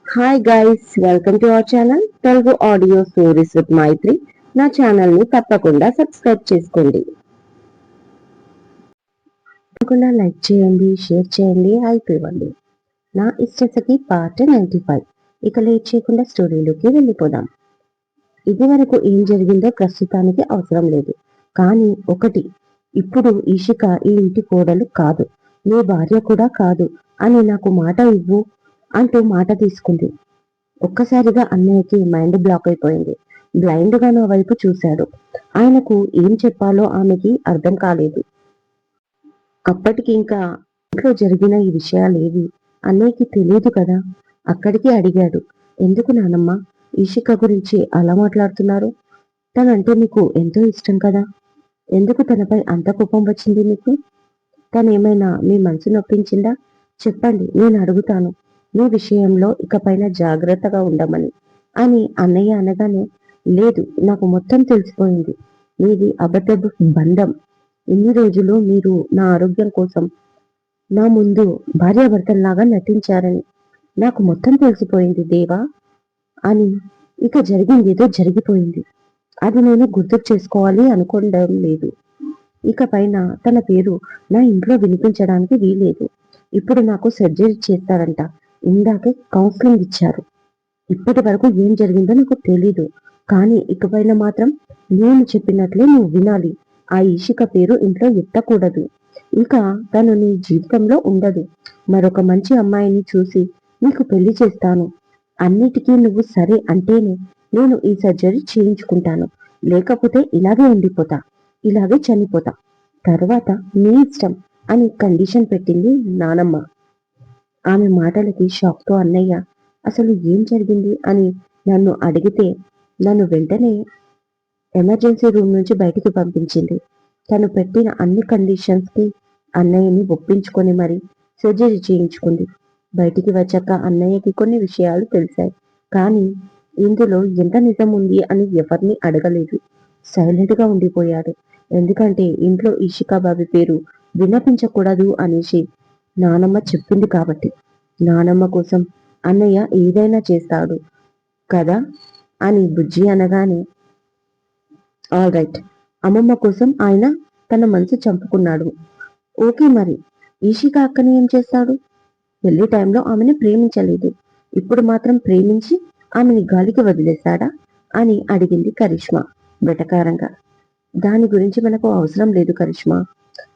Hi guys, welcome to our channel Telugu audio stories with Maitri. నా channel ని తప్పకుండా subscribe చేసుకోండి. తప్పకుండా లైక్ చేయండి, షేర్ చేయండి, హైప్ ఇవ్వండి. నా ఇష్టసఖి పార్ట్ 95. ఇక లేట్ చేయకుండా స్టోరీలోకి వెళ్ళిపోదాం. ఇది వరకు ఏం జరిగిందో ప్రస్తుతానికి అవసరం లేదు. కానీ ఒకటి, ఇప్పుడు ఈషిక ఈ ఇంటి కోడలు కాదు, నీ భార్య కూడా కాదు అని నాకు మాట ఇవ్వు అంటూ మాట తీసుకుంది. ఒక్కసారిగా అన్నయ్యకి మైండ్ బ్లాక్ అయిపోయింది. బ్లైండ్ గా నా వైపు చూశాడు. ఆయనకు ఏం చెప్పాలో ఆమెకి అర్థం కాలేదు. అప్పటికి ఇంకా ఇంట్లో జరిగిన ఈ విషయాలేవి అన్నయ్యకి తెలియదు కదా. అక్కడికి అడిగాడు, ఎందుకు నానమ్మ ఈషిక గురించి అలా మాట్లాడుతున్నారు? తనంటే మీకు ఎంతో ఇష్టం కదా, ఎందుకు తనపై అంత కోపం వచ్చింది మీకు? తనేమైనా మీ మనసు నొప్పించిందా? చెప్పండి, నేను అడుగుతాను. మీ విషయంలో ఇకపైన జాగ్రత్తగా ఉండమని అని అన్నయ్య అనగానే, లేదు, నాకు మొత్తం తెలిసిపోయింది. మీది అబద్ధపు బంధం. ఇన్ని రోజులు మీరు నా ఆరోగ్యం కోసం నా ముందు భార్యాభర్తల్లాగా నటించారని నాకు మొత్తం తెలిసిపోయింది దేవా అని. ఇక జరిగిందేదో జరిగిపోయింది. అది నేను గుర్తు చేసుకోవాలి అనుకోవడం లేదు. ఇక పైన తన పేరు నా ఇంట్లో వినిపించడానికి వీలేదు. ఇప్పుడు నాకు సర్జరీ చేస్తారంట. ఇందాకే కౌన్సిలింగ్ ఇచ్చారు. ఇప్పటి వరకు ఏం జరిగిందో నాకు తెలీదు. కానీ ఇకపైన మాత్రం నేను చెప్పినట్లే నువ్వు వినాలి. ఆ ఈషిక పేరు ఇంట్లో ఎత్తకూడదు. ఇక తను నీ జీవితంలో ఉండదు. మరొక మంచి అమ్మాయిని చూసి నీకు పెళ్లి చేస్తాను. అన్నిటికీ నువ్వు సరే అంటేనే నేను ఈ సర్జరీ చేయించుకుంటాను. లేకపోతే ఇలాగే ఉండిపోతా, ఇలాగే చనిపోతా. తర్వాత నీ ఇష్టం అని కండిషన్ పెట్టింది నానమ్మ. ఆమె మాటలకి షాక్తో అన్నయ్య అసలు ఏం జరిగింది అని నన్ను అడిగితే, నన్ను వెంటనే ఎమర్జెన్సీ రూమ్ నుంచి బయటికి పంపించింది. తను పెట్టిన అన్ని కండిషన్స్ కి అన్నయ్యని ఒప్పించుకొని మరి సర్జరీ చేయించుకుంది. బయటికి వచ్చాక అన్నయ్యకి కొన్ని విషయాలు తెలిసాయి. కానీ ఇందులో ఎంత నిజం ఉంది అని ఎవరిని అడగలేదు. సైలెంట్ గా ఉండిపోయాడు. ఎందుకంటే ఇంట్లో ఇషికా బాబి పేరు విన్నపించకూడదు అనేసి నానమ్మ చెప్పింది కాబట్టి. నానమ్మ కోసం అన్నయ్య ఏదైనా చేస్తాడు కదా అని బుజ్జి అనగానే, ఆల్ రైట్, అమ్మమ్మ కోసం ఆయన తన మనసు చంపుకున్నాడు. ఓకే, మరి ఈషిక అక్కని ఏం చేస్తాడు? పెళ్లి టైంలో ఆమెను ప్రేమించలేదు, ఇప్పుడు మాత్రం ప్రేమించి ఆమెని గాలికి వదిలేశాడా అని అడిగింది కరిష్మా వెటకారంగా. దాని గురించి మనకు అవసరం లేదు కరిష్మా.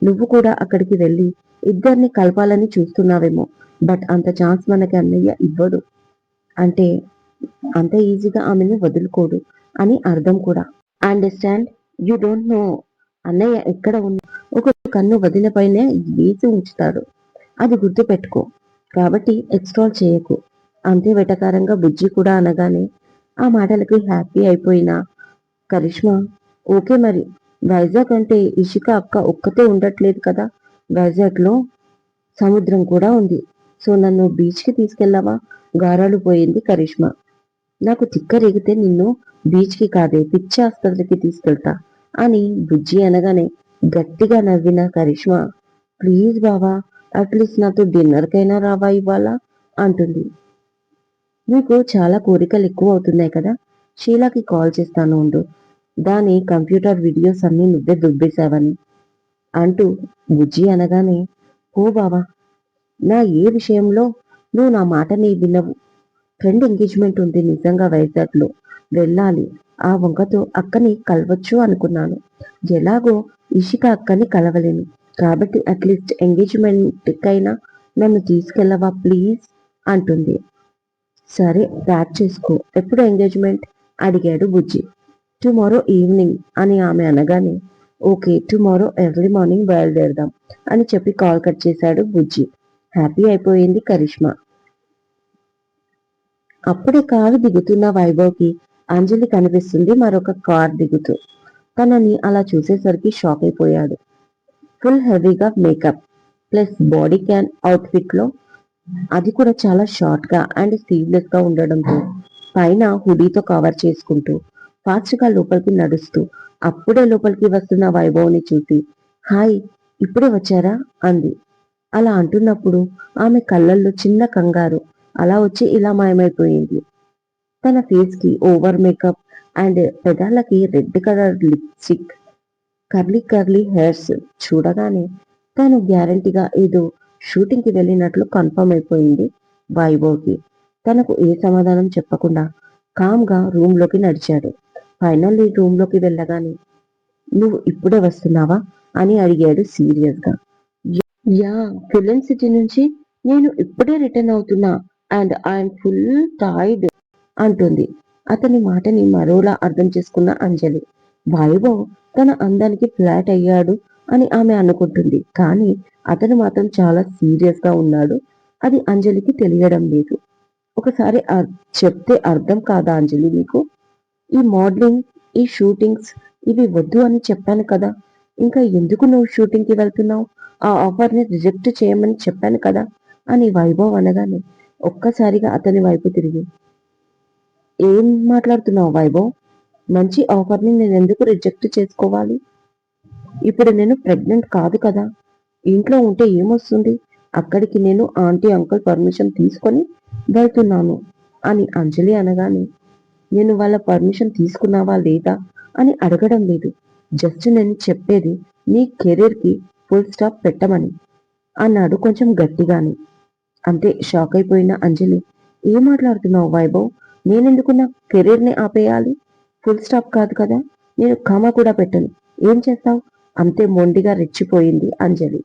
నువ్వు కూడా అక్కడికి వెళ్ళి ఇద్దరిని కలపాలని చూస్తున్నావేమో. బట్ అంత ఛాన్స్ మనకి అన్నయ్య ఇవ్వడు. అంటే అంత ఈజీగా ఆమెను వదులుకోడు అని అర్థం కూడా. అండర్స్టాండ్? యూ డోంట్ నో అన్నయ్య ఎక్కడ ఉన్నా ఒక కన్ను వదిన పైనే వేసి ఉంచుతాడు. అది గుర్తు పెట్టుకో. కాబట్టి ఎక్స్ట్రాల్ చేయకు. అంతే వెటకారంగా బుజ్జి కూడా అనగానే ఆ మాటలకి హ్యాపీ అయిపోయిన కరిష్మా, ఓకే మరి, వైజాగ్ అంటే ఇషిక అక్క ఒక్కతే ఉండట్లేదు కదా, వైజాగ్ లో సముద్రం కూడా ఉంది. సో నన్ను బీచ్ కి తీసుకెళ్ళావా? గారాలు పోయింది కరిష్మా. నాకు తిక్క రేగితే నిన్ను బీచ్ కి కాదే పిచ్చి ఆసుపత్రికి తీసుకెళ్తా అని బుజ్జి అనగానే గట్టిగా నవ్విన కరిష్మా, ప్లీజ్ బావా, అట్లీస్ట్ నాతో డిన్నర్ కైనా రావా ఇవాళ అంటుంది. నీకు చాలా కోరికలు ఎక్కువ అవుతున్నాయి కదా, షీలాకి కాల్ చేస్తాను ఉండు, దాని కంప్యూటర్ వీడియోస్ అన్ని నువ్వే దుబ్బేశావని అంటూ బుజ్జి అనగానే, ఓ బావా, నా ఏ విషయంలో నువ్వు నా మాటని వినవు. ఫ్రెండ్ ఎంగేజ్మెంట్ ఉంది నిజంగా వైజాగ్ లో, వెళ్ళాలి. ఆ వంకతో అక్కని కలవచ్చు అనుకున్నాను. ఎలాగో ఇషిక అక్కని కలవలేను కాబట్టి అట్లీస్ట్ ఎంగేజ్మెంట్ కైనా నన్ను తీసుకెళ్ళవా ప్లీజ్ అంటుంది. సరే, ప్యాక్ చేసుకో. ఎప్పుడు ఎంగేజ్మెంట్ అడిగాడు బుజ్జి. టుమారో ఈవినింగ్ అని ఆమె అనగానే, ఓకే, టుమారో ఎర్లీ మార్నింగ్ బయలుదేరదాం అని చెప్పి కాల్ కట్ చేశాడు బుజ్జి. హ్యాపీ అయిపోయింది కరిష్మా. అప్పుడే కారు దిగుతున్న వైభవ్కి అంజలి కనిపిస్తుంది మరొక కార్ దిగుతూ. తనని అలా చూసేసరికి షాక్ అయిపోయాడు. ఫుల్ హెవీగా makeup plus body can outfit లో, అది కూడా చాలా షార్ట్ గా అండ్ స్లీవ్లెస్ గా ఉండడంతో పైన హుడీతో కవర్ చేసుకుంటూ ఫాస్ట్ గా లోపలికి నడుస్తూ అప్పుడే లోపలికి వస్తున్న వైభవ్ని చూసి, హాయ్, ఇప్పుడే వచ్చారా అంది. అలా అంటున్నప్పుడు ఆమె కళ్ళల్లో చిన్న కంగారు, అలా వచ్చి ఇలా మాయమైపోయింది. తన ఫేస్ కి ఓవర్ మేకప్ అండ్ పెదాలకి red colour lipstick, curly curly hairs చూడగానే తను గ్యారంటీగా ఏదో షూటింగ్ కి వెళ్ళినట్లు కన్ఫర్మ్ అయిపోయింది వైభవ్కి. తనకు ఏ సమాధానం చెప్పకుండా కామ్ గా రూమ్ లోకి నడిచాడు. ఫైనల్లీ రూమ్ లోకి వెళ్ళగానే నువ్వు ఇప్పుడే వస్తున్నావా అని అడిగాడు సీరియస్ గా. యా, ఫిలిం సిటీ నుంచి నేను ఇప్పుడే రిటర్న్ అవుతున్నా అండ్ ఐఎమ్ ఫుల్ టైర్డ్ అంటుంది. అతని మాటని మరోలా అర్థం చేసుకున్న అంజలి. వైభవ్ తన అందానికి ఫ్లాట్ అయ్యాడు అని ఆమె అనుకుంటుంది. కానీ అతను మాత్రం చాలా సీరియస్ గా ఉన్నాడు. అది అంజలికి తెలియడం లేదు. ఒకసారి చెప్తే అర్థం కాదా అంజలి నీకు? ఈ మోడలింగ్, ఈ షూటింగ్స్ ఇవి వద్దు అని చెప్పాను కదా. ఇంకా ఎందుకు నువ్వు షూటింగ్ కి వెళ్తున్నావు? ఆ ఆఫర్ ని రిజెక్ట్ చేయమని చెప్పాను కదా అని వైభవ్ అనగానే ఒక్కసారిగా అతని వైపు తిరిగి, ఏం మాట్లాడుతున్నావు వైభవ్? మంచి ఆఫర్ ని నేను ఎందుకు రిజెక్ట్ చేసుకోవాలి? ఇప్పుడు నేను ప్రెగ్నెంట్ కాదు కదా. ఇంట్లో ఉంటే ఏమొస్తుంది? అక్కడికి నేను ఆంటీ అంకుల్ పర్మిషన్ తీసుకొని వెళ్తున్నాను అని అంజలి అనగానే, నేను వాళ్ళ పర్మిషన్ తీసుకున్నావా లేదా అని అడగడం లేదు. జస్ట్ నేను చెప్పేది నీ కెరీర్ కి ఫుల్ స్టాప్ పెట్టమని అన్నాడు కొంచెం గట్టిగానే. అంతే షాక్ అయిపోయిన అంజలి, ఏం మాట్లాడుతున్నావు వైభవ్? నేనెందుకు నా కెరీర్ ని ఆపేయాలి? ఫుల్ స్టాప్ కాదు కదా, నేను కామా కూడా పెట్టను. ఏం చేస్తావు? అంతే మొండిగా రెచ్చిపోయింది అంజలి.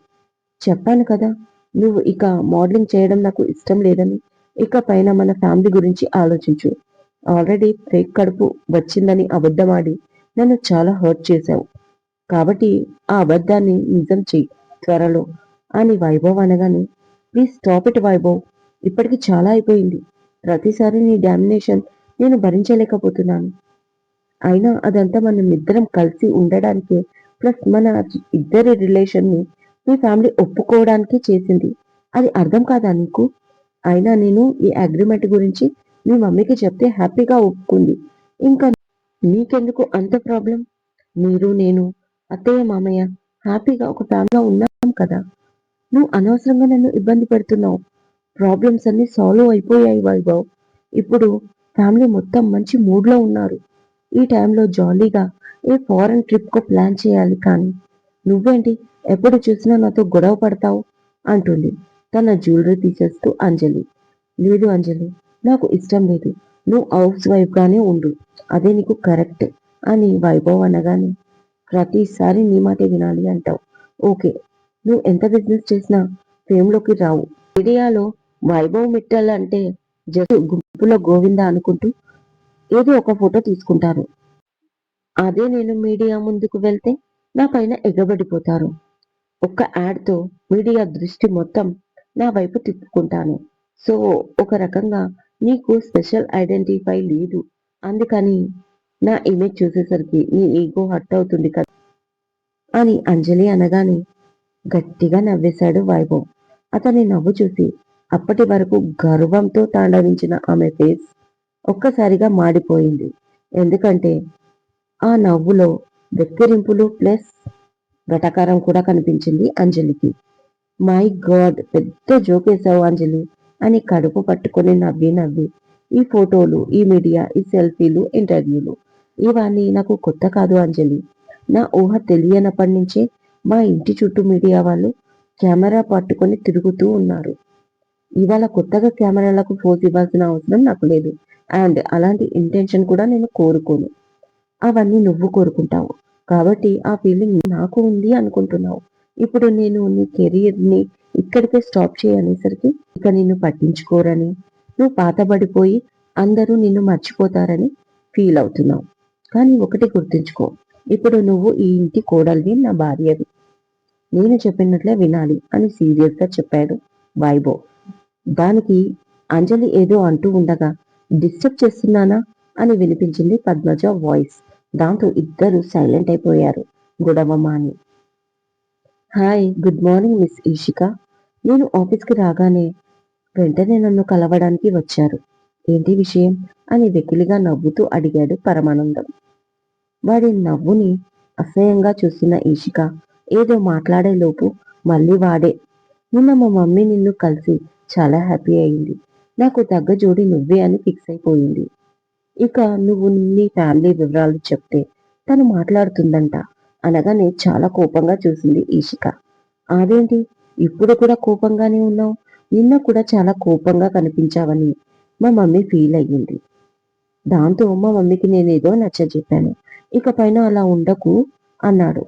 చెప్పాను కదా, నువ్వు ఇక మోడలింగ్ చేయడం నాకు ఇష్టం లేదని. ఇక పైన మన ఫ్యామిలీ గురించి ఆలోచించు. ఆల్రెడీ ఫేక్ కడుపు వచ్చిందని అబద్ధమాడి నన్ను చాలా హర్ట్ చేశావు. కాబట్టి ఆ అబద్ధాన్ని నిజం చెయ్యి త్వరలో అని వైభవ్ అనగానే, ప్లీజ్ స్టాప్ ఇట్ వైభవ్. ఇప్పటికి చాలా అయిపోయింది. ప్రతిసారి నీ డామినేషన్ నేను భరించలేకపోతున్నాను. అయినా అదంతా మనం ఇద్దరం కలిసి ఉండడానికే, ప్లస్ మన ఇద్దరి రిలేషన్ ని మీ ఫ్యామిలీ ఒప్పుకోవడానికి చేసింది. అది అర్థం కాదా నీకు? అయినా నేను ఈ అగ్రిమెంట్ గురించి మీ మమ్మీకి చెప్తే హ్యాపీగా ఒప్పుకుంది. ఇంకా నీకెందుకు అంత ప్రాబ్లం? మీరు, నేను, అత్తయ్య, మామయ్య హ్యాపీగా ఒక ఫ్యామిలీగా ఉన్నాం కదా. నువ్వు అనవసరంగా నన్ను ఇబ్బంది పెడుతున్నావు. ప్రాబ్లమ్స్ అన్ని సాల్వ్ అయిపోయాయి వైభవ్. ఇప్పుడు ఫ్యామిలీ మొత్తం మంచి మూడ్ లో ఉన్నారు. ఈ టైంలో జాలీగా ఏ ఫారెన్ ట్రిప్ కో ప్లాన్ చేయాలి. కానీ నువ్వేంటి ఎప్పుడు చూసినా నాతో గొడవ పడతావు అంటుంది తన జ్యువెలరీ తీసేస్తూ అంజలి. లేదు అంజలి, నాకు ఇష్టం లేదు. నువ్వు హౌస్ వైఫ్ గానే ఉండు. అదే నీకు కరెక్ట్ అని వైభవ్ అనగానే, ప్రతిసారి నీ మాటే వినాలి అంటావు. ఓకే, నువ్వు ఎంత బిజినెస్ చేసినా ఫేమ్ లోకి రావు. మీడియాలో వైభవ్ మిట్టల్ అంటే జస్ట్ గుంపులో గోవింద అనుకుంటూ ఏదో ఒక ఫోటో తీసుకుంటారు. అదే నేను మీడియా ముందుకు వెళ్తే నా పైన ఎగబడిపోతారు. ఒక్క యాడ్ తో మీడియా దృష్టి మొత్తం నా వైపు తిప్పుకుంటాను. సో ఒక రకంగా నీకు స్పెషల్ ఐడెంటిఫై లేదు. అందుకని నా ఇమేజ్ చూసేసరికి నీ ఈగో హర్ట్ అవుతుంది కదా అని అంజలి అనగానే గట్టిగా నవ్వేశాడు వైభవ్. అతని నవ్వు చూసి అప్పటి వరకు గర్వంతో తాండవించిన ఆమె ఫేస్ ఒక్కసారిగా మాడిపోయింది. ఎందుకంటే ఆ నవ్వులో వెక్కిరింపులు ప్లస్ వెటకారం కూడా కనిపించింది అంజలికి. మై గాడ్, పెద్ద జోకేశావు అంజలి అని కడుపు పట్టుకొని నవ్వి నవ్వి, ఈ ఫోటోలు, ఈ మీడియా, ఈ సెల్ఫీలు, ఇంటర్వ్యూలు ఇవన్నీ నాకు కొత్త కాదు అంజలి. నా ఊహ తెలియనప్పటి నుంచే మా ఇంటి చుట్టూ మీడియా వాళ్ళు కెమెరా పట్టుకొని తిరుగుతూ ఉన్నారు. ఇవాళ కొత్తగా కెమెరాలకు పోజ్ ఇవ్వాల్సిన అవసరం నాకు లేదు. అండ్ అలాంటి ఇంటెన్షన్ కూడా నేను కోరుకోను. అవన్నీ నువ్వు కోరుకుంటావు. కాబట్టి ఆ ఫీలింగ్ నాకు ఉంది అనుకుంటున్నావు. ఇప్పుడు నేను నీ కెరీర్ ని ఇక్కడికే స్టాప్ చేయనేసరికి ఇక నిన్ను పట్టించుకోరని, నువ్వు పాతబడిపోయి అందరూ నిన్ను మర్చిపోతారని ఫీల్ అవుతున్నావు. కానీ ఒకటి గుర్తుంచుకో, ఇప్పుడు నువ్వు ఈ ఇంటి కోడలివి, నా భార్యవి. నేను చెప్పినట్లే వినాలి అని సీరియస్ గా చెప్పాడు వైభవ్. దానికి అంజలి ఏదో అంటూ ఉండగా డిస్టర్బ్ చేస్తున్నానా అని వినిపించింది పద్మజ వాయిస్. దాంతో ఇద్దరు సైలెంట్ అయిపోయారు గొడవ మాని. Hi, good morning miss Eshika. నేను ఆఫీస్కి రాగానే వెంటనే నన్ను కలవడానికి వచ్చారు. ఏంటి విషయం అని వెకిలిగా నవ్వుతూ అడిగాడు పరమానందం. వాడి నవ్వుని అసహ్యంగా చూస్తున్న ఈషిక ఏదో మాట్లాడే లోపు మళ్ళీ వాడే, నిన్న మా మమ్మీ నిన్ను కలిసి చాలా హ్యాపీ అయింది. నాకు తగ్గ జోడి నువ్వే అని ఫిక్స్ అయిపోయింది. ఇక నువ్వు నీ ఫ్యామిలీ వివరాలు చెప్తే తను మాట్లాడుతుందంట అనగానే చాలా కోపంగా చూసింది ఈషిక. అదేంటి ఇప్పుడు కూడా కోపంగానే ఉన్నావు? నిన్న కూడా చాలా కోపంగా కనిపించావని మా మమ్మీ ఫీల్ అయ్యింది. దాంతో మా మమ్మీకి నేనేదో నచ్చజెప్పాను. ఇకపైన అలా ఉండకు అన్నాడు.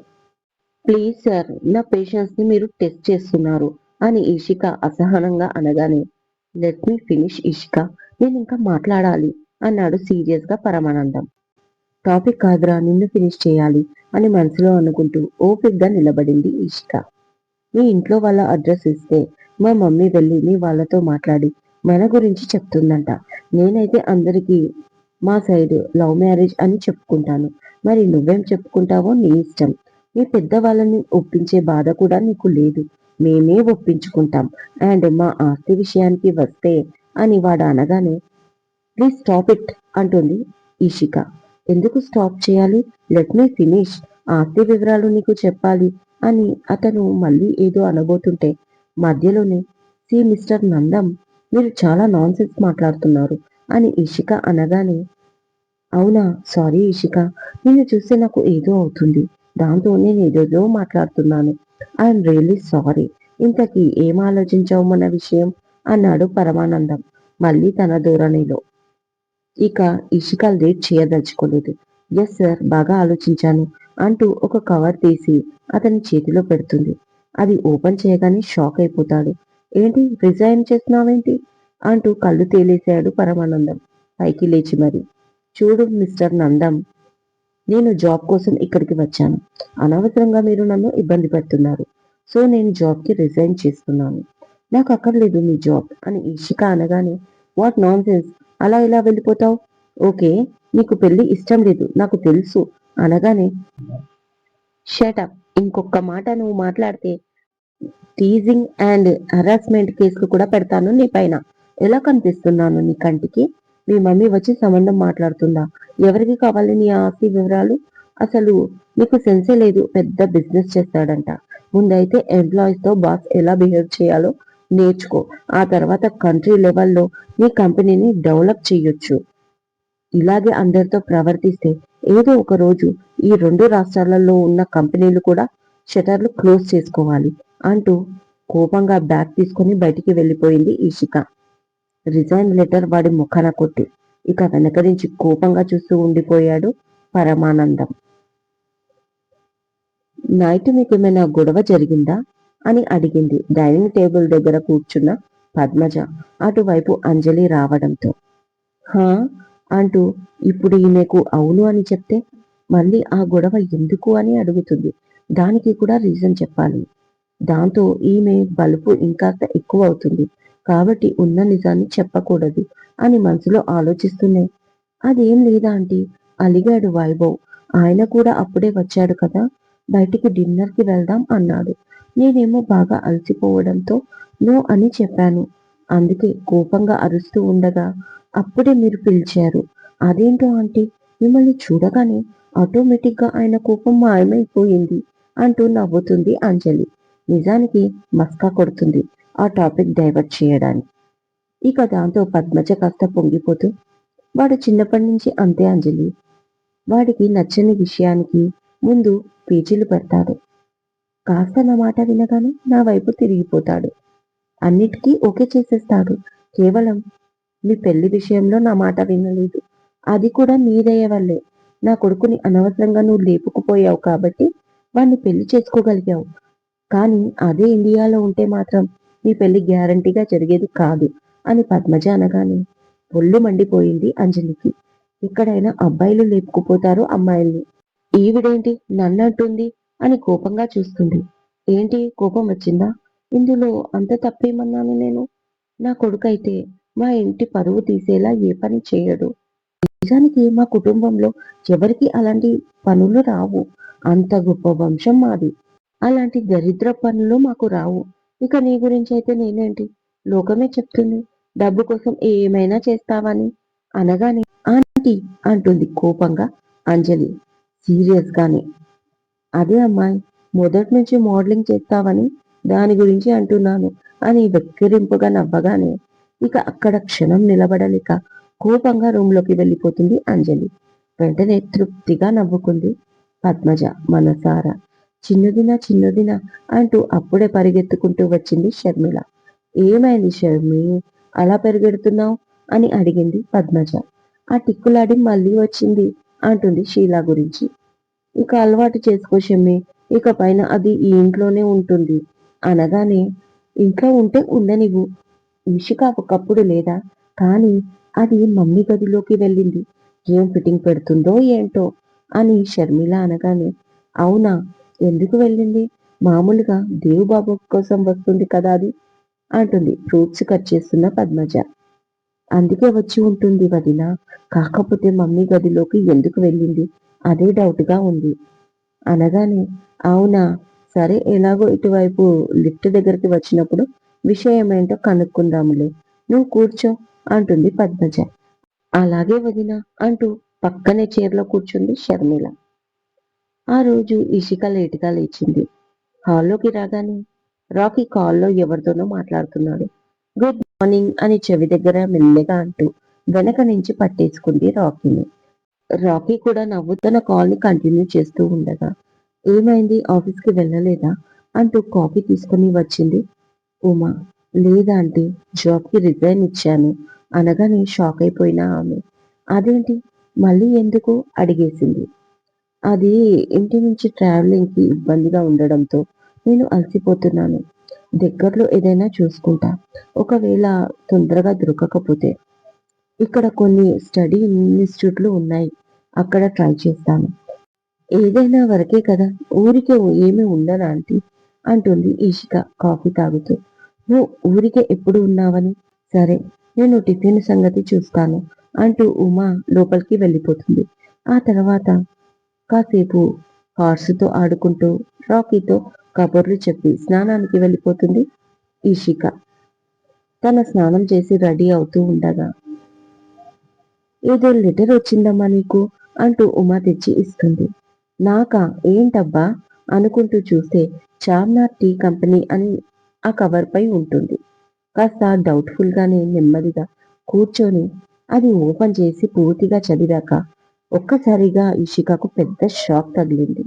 ప్లీజ్ సార్, నా పేషెన్స్ ని మీరు టెస్ట్ చేస్తున్నారు అని ఈషిక అసహనంగా అనగానే, లెట్ మీ ఫినిష్ ఈషిక, నేను ఇంకా మాట్లాడాలి అన్నాడు సీరియస్ గా పరమానందం. టాపిక్ కాదురా, నిన్ను ఫినిష్ చేయాలి అని మనసులో అనుకుంటూ ఓపిగ్గా నిలబడింది ఈషిక. మీ ఇంట్లో వాళ్ళ అడ్రస్ ఇస్తే మా మమ్మీ వెళ్ళి మీ వాళ్ళతో మాట్లాడి మన గురించి చెప్తుందంట. నేనైతే అందరికీ మా సైడ్ లవ్ మ్యారేజ్ అని చెప్పుకుంటాను. మరి నువ్వేం చెప్పుకుంటావో నీ ఇష్టం. మీ పెద్దవాళ్ళని ఒప్పించే బాధ కూడా నీకు లేదు. మేమే ఒప్పించుకుంటాం. అండ్ మా ఆస్తి విషయానికి వస్తే అని వాడు అనగానే, ప్లీజ్ స్టాప్ ఇట్ అంటుంది ఈషిక. ఎందుకు స్టాప్ చేయాలి? Let me finish. ఆస్తి వివరాలు నీకు చెప్పాలి అని అతను మళ్ళీ ఏదో అనబోతుంటే మధ్యలోనే, సి మిస్టర్ నందం, మీరు చాలా నాన్సెన్స్ మాట్లాడుతున్నారు అని ఇషిక అనగానే, అవునా, సారీ ఇషిక, నిన్ను చూస్తే నాకు ఏదో అవుతుంది. దాంతో నేను ఏదేదో మాట్లాడుతున్నాను. I'm really sorry. ఇంతకీ ఏం ఆలోచించావు మన విషయం అన్నాడు పరమానందం మళ్ళీ తన ధోరణిలో. ఇక ఇషిక లేట్ చేయదలుచుకోలేదు. ఎస్ సార్, బాగా ఆలోచించాను అంటూ ఒక కవర్ తీసి అతని చేతిలో పెడుతుంది. అది ఓపెన్ చేయగానే షాక్ అయిపోతాడు. ఏంటి, రిజైన్ చేస్తున్నావేంటి అంటూ కళ్ళు తేలేశాడు పరమానందం పైకి లేచి మరి. చూడు మిస్టర్ నందం, నేను జాబ్ కోసం ఇక్కడికి వచ్చాను. అనవసరంగా మీరు నన్ను ఇబ్బంది పెడుతున్నారు. సో నేను జాబ్కి రిజైన్ చేస్తున్నాను. నాకు అక్కర్లేదు మీ జాబ్ అని ఇషిక అనగానే, వాట్ నాన్ సెన్స్, అలా ఇలా వెళ్ళిపోతావు? ఓకే, నీకు పెళ్లి ఇష్టం లేదు నాకు తెలుసు అనగానే, షటప్, ఇంకొక మాట నువ్వు మాట్లాడితే టీజింగ్ అండ్ హరాస్మెంట్ కేసులు కూడా పెడతాను నీ పైన. ఎలా కనిపిస్తున్నాను నీ కంటికి? మీ మమ్మీ వచ్చి సంబంధం మాట్లాడుతుందా? ఎవరికి కావాలి నీ ఆస్తి వివరాలు? అసలు నీకు సెన్సే లేదు. పెద్ద బిజినెస్ చేస్తాడంట. ముందైతే ఎంప్లాయీస్ తో బాస్ ఎలా బిహేవ్ చేయాలో నేర్చుకో. ఆ తర్వాత కంట్రీ లెవెల్లో నీ కంపెనీని డెవలప్ చేయొచ్చు. ఇలాగే అందరితో ప్రవర్తిస్తే ఏదో ఒక రోజు ఈ రెండు రాష్ట్రాలలో ఉన్న కంపెనీలు కూడా షటర్లు క్లోజ్ చేసుకోవాలి అంటూ కోపంగా బ్యాగ్ తీసుకుని బయటికి వెళ్ళిపోయింది ఈషిక. రిజైన్ లెటర్ వాడి ముఖాన కొట్టి ఇక వెనక నుంచి కోపంగా చూస్తూ ఉండిపోయాడు పరమానందం. నైట్ మీకు ఏమైనా గొడవ జరిగిందా అని అడిగింది డైనింగ్ టేబుల్ దగ్గర కూర్చున్న పద్మజ అటువైపు అంజలి రావడంతో. హా అంటూ ఇప్పుడు ఈమెకు అవును అని చెప్తే మళ్ళీ ఆ గొడవ ఎందుకు అని అడుగుతుంది. దానికి కూడా రీజన్ చెప్పాలి. దాంతో ఈమె బలుపు ఇంకాస్త ఎక్కువ అవుతుంది. కాబట్టి ఉన్న నిజాన్ని చెప్పకూడదు అని మనసులో ఆలోచిస్తూనే, అదేం లేదా ఆంటీ, అలిగాడు వైభవ్. ఆయన కూడా అప్పుడే వచ్చాడు కదా, బయటికి డిన్నర్కి వెళ్దాం అన్నాడు. నేనేమో బాగా అలసిపోవడంతో నో అని చెప్పాను. అందుకే కోపంగా అరుస్తూ ఉండగా అప్పుడే మీరు పిలిచారు. అదేంటో ఆంటీ, మిమ్మల్ని చూడగానే ఆటోమేటిక్ గా ఆయన కోపం మాయమైపోయింది అంటూ నవ్వుతుంది అంజలి. నిజానికి మస్కా కొడుతుంది ఆ టాపిక్ డైవర్ట్ చేయడానికి. ఇక దాంతో పద్మజ కాస్త పొంగిపోతూ, వాడు చిన్నప్పటి నుంచి అంతే అంజలి. వాడికి నచ్చని విషయానికి ముందు పేచీలు పెడతాడు. కాస్త నా మాట వినగానే నా వైపు తిరిగిపోతాడు. అన్నిటికీ ఓకే చేసేస్తాడు. కేవలం మీ పెళ్లి విషయంలో నా మాట వినలేదు. అది కూడా నీ దయ వల్లే. నా కొడుకుని అనవసరంగా నువ్వు లేపుకుపోయావు కాబట్టి వాణ్ణి పెళ్లి చేసుకోగలిగావు. కానీ అదే ఇండియాలో ఉంటే మాత్రం నీ పెళ్లి గ్యారంటీగా జరిగేది కాదు అని పద్మజ అనగానే ఒళ్ళు మండిపోయింది అంజలికి. ఎక్కడైనా అబ్బాయిలు లేపుకుపోతారు అమ్మాయిల్ని. ఈవిడేంటి నన్నంటుంది అని కోపంగా చూస్తుంది. ఏంటి, కోపం వచ్చిందా? ఇందులో అంత తప్పేమన్నాను నేను? నా కొడుకైతే మా ఇంటి పరువు తీసేలా ఏ పని చేయడు. నిజానికి మా కుటుంబంలో ఎవరికి అలాంటి పనులు రావు. అంత గొప్ప వంశం మాది. అలాంటి దరిద్ర పనులు మాకు రావు. ఇక నీ గురించి అయితే నేనేంటి, లోకమే చెప్తుంది డబ్బు కోసం ఏమైనా చేస్తావని అనగానే, ఆంటీ అంటుంది కోపంగా అంజలి సీరియస్ గానే. అదే అమ్మాయి, మొదటి నుంచి మోడలింగ్ చేస్తావని దాని గురించి అంటున్నాను అని వెక్కిరింపుగా నవ్వగానే, ఇక అక్కడ క్షణం నిలబడలేక కోపంగా రూంలోకి వెళ్ళిపోతుంది అంజలి. వెంటనే తృప్తిగా నవ్వుకుంది పద్మజ మనసారా. చిన్నదిన చిన్నదిన అంటూ అప్పుడే పరిగెత్తుకుంటూ వచ్చింది షర్మిల. ఏమైంది షర్మి, అలా పరిగెడుతున్నావు అని అడిగింది పద్మజ. ఆ టిక్కులాడి మళ్ళీ వచ్చింది అంటుంది షీలా గురించి. ఇక అలవాటు చేసుకో షమ్మి, ఇక పైన అది ఈ ఇంట్లోనే ఉంటుంది అనగానే, ఇంట్లో ఉంటే ఉండనివ్వు, ఇషిక ఒకప్పుడు లేదా, కానీ అది మమ్మీ గదిలోకి వెళ్ళింది, ఏం ఫిట్టింగ్ పెడుతుందో ఏంటో అని షర్మిల అనగానే, అవునా, ఎందుకు వెళ్ళింది, మామూలుగా దేవుబాబు కోసం వస్తుంది కదా అది అంటుంది ఫ్రూట్స్ కట్ చేస్తున్న పద్మజ. అందుకే వచ్చి ఉంటుంది వదిన, కాకపోతే మమ్మీ గదిలోకి ఎందుకు వెళ్ళింది అదే డౌట్గా ఉంది అనగానే, అవునా, సరే ఎలాగో ఇటువైపు లిఫ్ట్ దగ్గరికి వచ్చినప్పుడు విషయమేంటో కనుక్కుందాములే, నువ్వు కూర్చో అంటుంది పద్మజ. అలాగే వదిన అంటూ పక్కనే చైర్లో కూర్చుంది షర్మిల. ఆ రోజు ఇషిక లేటుగా లేచింది. హాల్లోకి రాగానే రాకీ కాల్లో ఎవరితోనో మాట్లాడుతున్నాడు. గుడ్ మార్నింగ్ అని చెవి దగ్గర మెల్లగా అంటూ వెనక నుంచి పట్టేసుకుంది రాకీని. రాకీ కూడా నవ్వు తన కాల్ ని కంటిన్యూ చేస్తూ ఉండగా, ఏమైంది, ఆఫీస్కి వెళ్ళలేదా అంటూ కాఫీ తీసుకుని వచ్చింది ఉమా. లేదా అంటే జాబ్కి రిజైన్ ఇచ్చాను అనగానే షాక్ అయిపోయిన ఆమె, అదేంటి మళ్ళీ ఎందుకు అడిగేసింది. అది ఇంటి నుంచి ట్రావెలింగ్కి ఇబ్బందిగా ఉండడంతో నేను అలసిపోతున్నాను, దగ్గరలో ఏదైనా చూసుకుంటా, ఒకవేళ తొందరగా దొరకకపోతే ఇక్కడ కొన్ని స్టడీ ఇన్స్టిట్యూట్లు ఉన్నాయి, అక్కడ ట్రై చేస్తాను, ఏదైనా వరకే కదా, ఊరికే ఏమీ ఉండను ఆంటీ అంటుంది ఈషిక కాఫీ తాగుతూ. నువ్వు ఊరికే ఎప్పుడు ఉన్నావని, సరే నేను టిఫిన్ సంగతి చూస్తాను అంటూ ఉమా లోపలికి వెళ్ళిపోతుంది. ఆ తర్వాత కాసేపు హార్స్తో ఆడుకుంటూ రాకీతో కబుర్లు చెప్పి స్నానానికి వెళ్ళిపోతుంది ఈషిక. తన స్నానం చేసి రెడీ అవుతూ ఉండగా, ఏదో లెటర్ వచ్చిందమ్మా నీకు అంటూ ఉమా తెచ్చి ఇస్తుంది. నాకా, ఏంటబ్బా అనుకుంటూ చూస్తే చార్మినార్ టీ కంపెనీ అని ఆ కవర్ పై ఉంటుంది. కాస్త డౌట్ఫుల్ గానే నెమ్మదిగా కూర్చొని అది ఓపెన్ చేసి పూర్తిగా చదివాక ఒక్కసారిగా ఇషికకు పెద్ద షాక్ తగిలింది.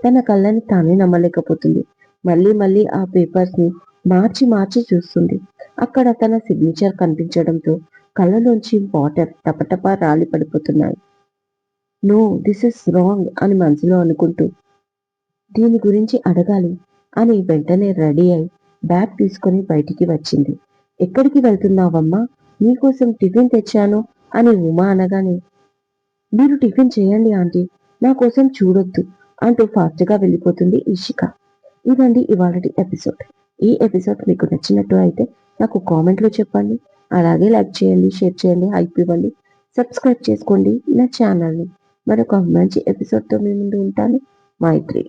తన కళ్ళని తానే నమ్మలేకపోతుంది. మళ్ళీ మళ్ళీ ఆ పేపర్స్ ని మార్చి మార్చి చూస్తుంది. అక్కడ తన సిగ్నేచర్ కనిపించడంతో కళ్ళలోంచి వాటర్ టపటపా రాలి పడిపోతున్నాయి. నో, దిస్ ఇస్ రాంగ్ అని మనసులో అనుకుంటూ దీని గురించి అడగాలి అని వెంటనే రెడీ అయి బ్యాగ్ తీసుకొని బయటికి వచ్చింది. ఎక్కడికి వెళ్తున్నావమ్మా, నీకోసం టిఫిన్ తెచ్చాను అని ఉమా అనగానే, మీరు టిఫిన్ చేయండి ఆంటీ, నా కోసం చూడొద్దు అంటూ ఫాస్ట్గా వెళ్ళిపోతుంది ఇషిక. ఇదండి ఇవాళటి ఎపిసోడ్. ఈ ఎపిసోడ్ మీకు నచ్చినట్టు అయితే నాకు కామెంట్లో చెప్పండి. అలాగే లైక్ చేయండి, షేర్ చేయండి, హైప్ ఇవ్వండి, సబ్స్క్రైబ్ చేసుకోండి నా ఛానల్ని. మరొక మంచి ఎపిసోడ్తో మీ ముందు ఉంటాను. మైత్రి.